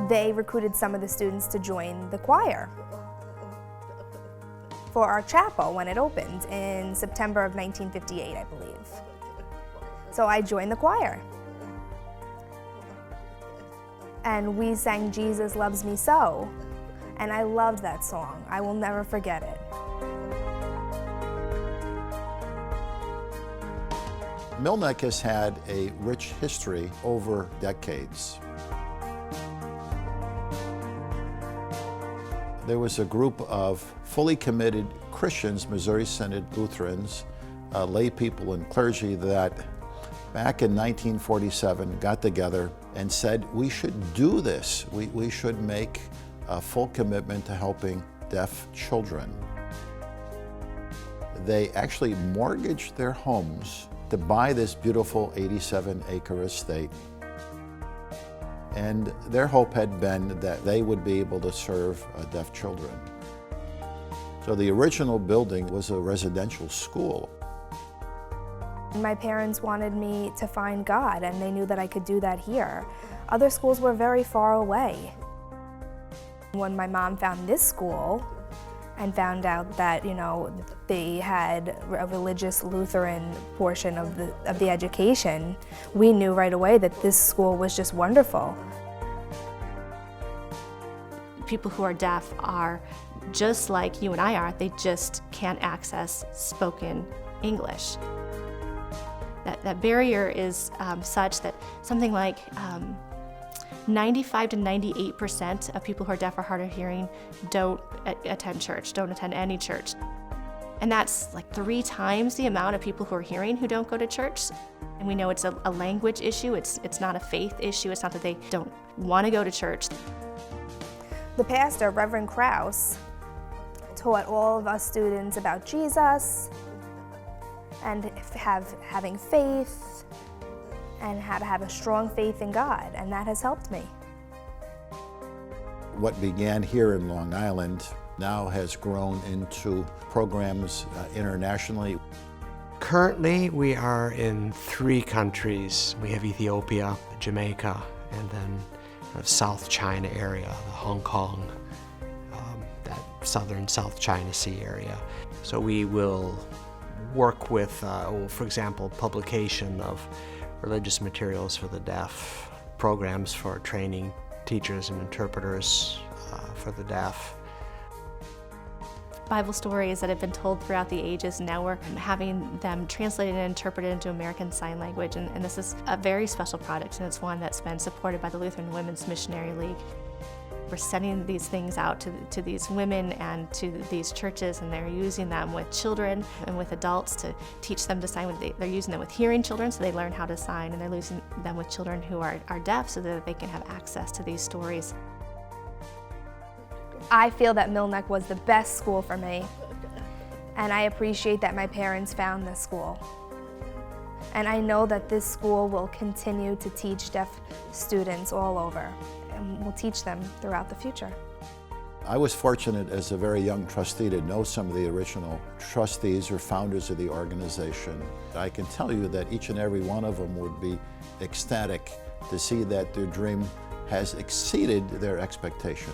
they recruited some of the students to join the choir for our chapel when it opened in September of 1958, I believe. So I joined the choir. And we sang "Jesus Loves Me So," and I loved that song. I will never forget it. Milneck has had a rich history over decades. There was a group of fully committed Christians, Missouri Synod Lutherans, lay people and clergy that back in 1947 got together and said, we should do this. We should make a full commitment to helping deaf children. They actually mortgaged their homes to buy this beautiful 87-acre estate. And their hope had been that they would be able to serve deaf children. So the original building was a residential school. My parents wanted me to find God, and they knew that I could do that here. Other schools were very far away. When my mom found this school and found out that, they had a religious Lutheran portion of the education, we knew right away that this school was just wonderful. People who are deaf are just like you and I are, they just can't access spoken English. That barrier is such that something like 95 to 98% of people who are deaf or hard of hearing don't attend church, don't attend any church. And that's like 3 times the amount of people who are hearing who don't go to church. And we know it's a language issue, it's not a faith issue, it's not that they don't want to go to church. The pastor, Reverend Krause, taught all of us students about Jesus and having faith and how to have a strong faith in God, and that has helped me. What began here in Long Island now has grown into programs internationally. Currently, we are in 3 countries. We have Ethiopia, Jamaica, and then the South China area, the Hong Kong, that southern South China Sea area. So we will work with, for example, publication of religious materials for the deaf, programs for training teachers and interpreters for the deaf. Bible stories that have been told throughout the ages, now we're having them translated and interpreted into American Sign Language, and this is a very special project, and it's one that's been supported by the Lutheran Women's Missionary League. We're sending these things out to these women and to these churches, and they're using them with children and with adults to teach them to sign. They're using them with hearing children so they learn how to sign, and they're using them with children who are deaf so that they can have access to these stories. I feel that Milneck was the best school for me, and I appreciate that my parents found this school. And I know that this school will continue to teach deaf students all over, and will teach them throughout the future. I was fortunate as a very young trustee to know some of the original trustees or founders of the organization. I can tell you that each and every one of them would be ecstatic to see that their dream has exceeded their expectation.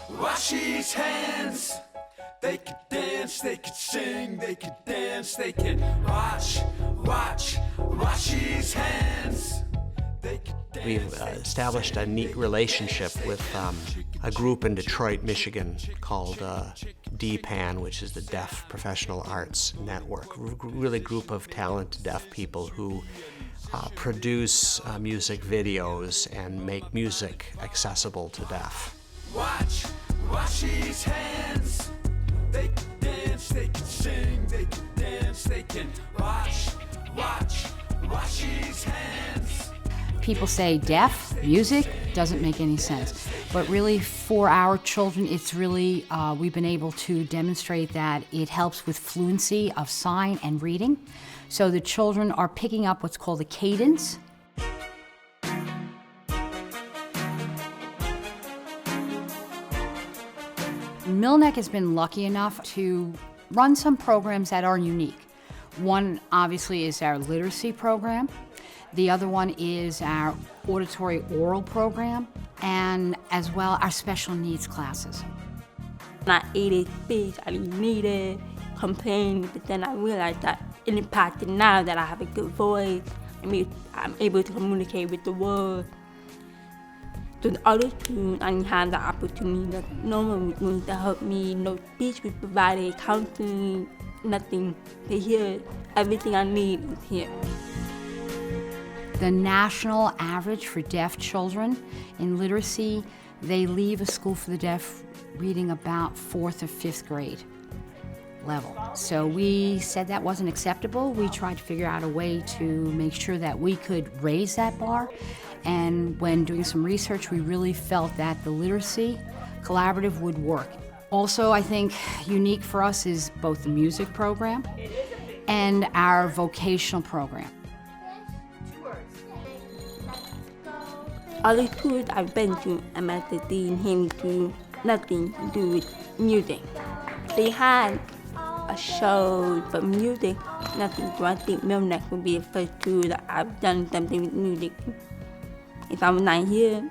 Watch his hands. They could dance, they could sing, they could dance, they can watch his hands. We've established a neat relationship with a group in Detroit, Michigan called DPAN, which is the Deaf Professional Arts Network. Really group of talented deaf people who produce music videos and make music accessible to deaf. Watch his hands. They can dance, they can sing, they can dance, they can watch his hands. People say deaf music doesn't make any sense, but really for our children, it's really, we've been able to demonstrate that it helps with fluency of sign and reading. So the children are picking up what's called a cadence. Milneck has been lucky enough to run some programs that are unique. One obviously is our literacy program. The other one is our auditory oral program, and as well our special needs classes. I ate speech, I needed, complained, but then I realized that it impacted now that I have a good voice. I'm able to communicate with the world. To the other students, I have the opportunity that no one was going to help me. No speech was provided, counseling, nothing. They hear everything I need is here. The national average for deaf children in literacy, they leave a school for the deaf reading about 4th or 5th grade level. So we said that wasn't acceptable. We tried to figure out a way to make sure that we could raise that bar. And when doing some research, we really felt that the literacy collaborative would work. Also, I think unique for us is both the music program and our vocational program. All the schools I've been to, I'm at the dean, him to nothing to do with music. They had a show, but music, nothing. So I think Manor will be the first school that I've done something with music. If I was not here,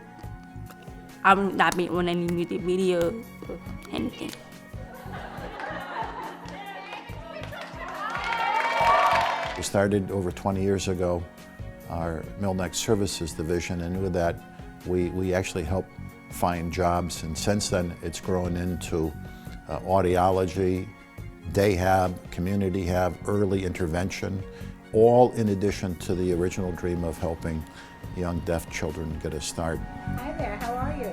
I would not be on any music videos or anything. We started over 20 years ago our Milneck Services Division, and with that we actually help find jobs, and since then it's grown into audiology, day hab, community hab, early intervention, all in addition to the original dream of helping young deaf children get a start. Hi there, how are you?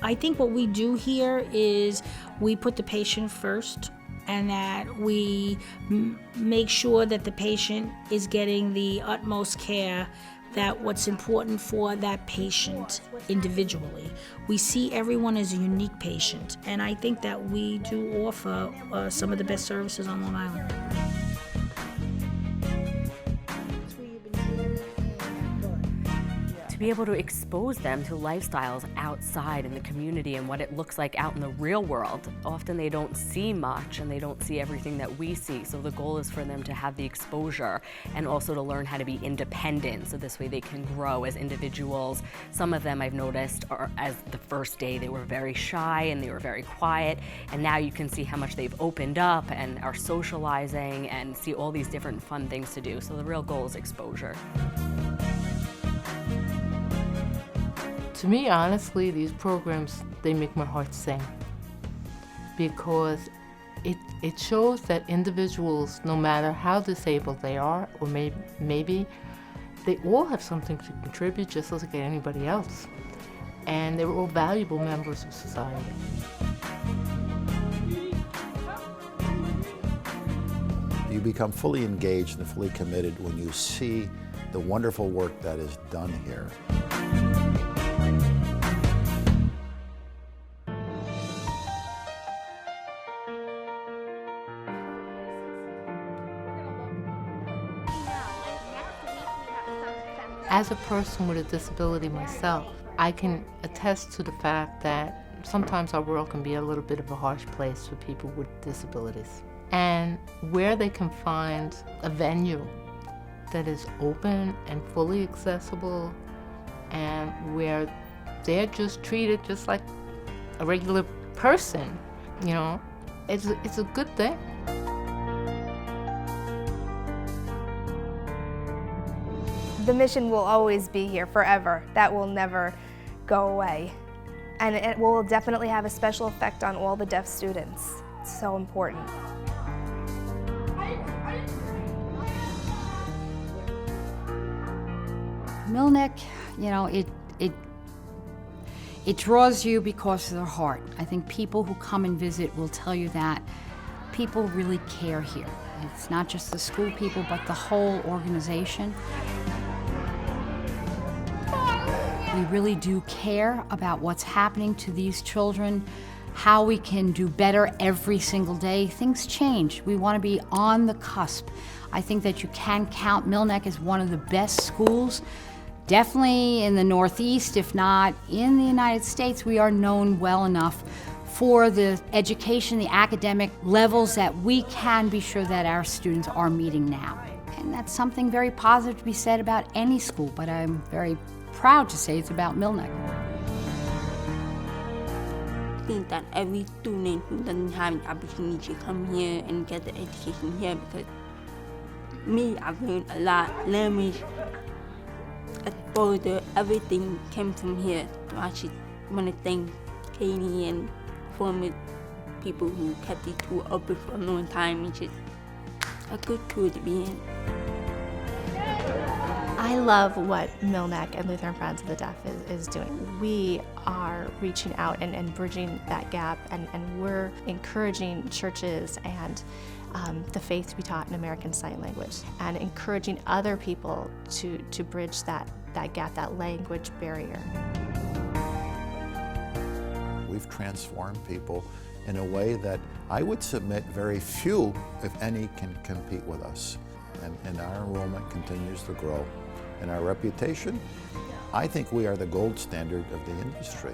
I think what we do here is we put the patient first, and that we make sure that the patient is getting the utmost care, that what's important for that patient individually. We see everyone as a unique patient, and I think that we do offer some of the best services on Long Island. To be able to expose them to lifestyles outside in the community and what it looks like out in the real world. Often they don't see much and they don't see everything that we see. So the goal is for them to have the exposure and also to learn how to be independent, so this way they can grow as individuals. Some of them I've noticed are, as the first day they were very shy and they were very quiet, and now you can see how much they've opened up and are socializing and see all these different fun things to do. So the real goal is exposure. To me, honestly, these programs, they make my heart sing, because it shows that individuals, no matter how disabled they are, or maybe they all have something to contribute just like anybody else. And they're all valuable members of society. You become fully engaged and fully committed when you see the wonderful work that is done here. As a person with a disability myself, I can attest to the fact that sometimes our world can be a little bit of a harsh place for people with disabilities. And where they can find a venue that is open and fully accessible, and where they're just treated just like a regular person, you know, it's a good thing. The mission will always be here forever. That will never go away. And it will definitely have a special effect on all the deaf students. It's so important. Milneck, you know, it draws you because of their heart. I think people who come and visit will tell you that people really care here. It's not just the school people, but the whole organization. We really do care about what's happening to these children, how we can do better every single day. Things change. We want to be on the cusp. I think that you can count Milneck as one of the best schools, definitely in the Northeast, if not in the United States. We are known well enough for the education, the academic levels that we can be sure that our students are meeting now. And that's something very positive to be said about any school, but I'm very proud to say it's about Milneck. I think that every student who doesn't have the opportunity to come here and get the education here, because me, I've learned a lot. Language, exposure, everything came from here. So I should want to thank Katie and former people who kept the tour open for a long time. It's just a good tour to be in. I love what Milneck and Lutheran Friends of the Deaf is doing. We are reaching out and bridging that gap, and we're encouraging churches and the faith to be taught in American Sign Language, and encouraging other people to bridge that gap, that language barrier. We've transformed people in a way that I would submit very few, if any, can compete with us. And our enrollment continues to grow. And our reputation, I think we are the gold standard of the industry.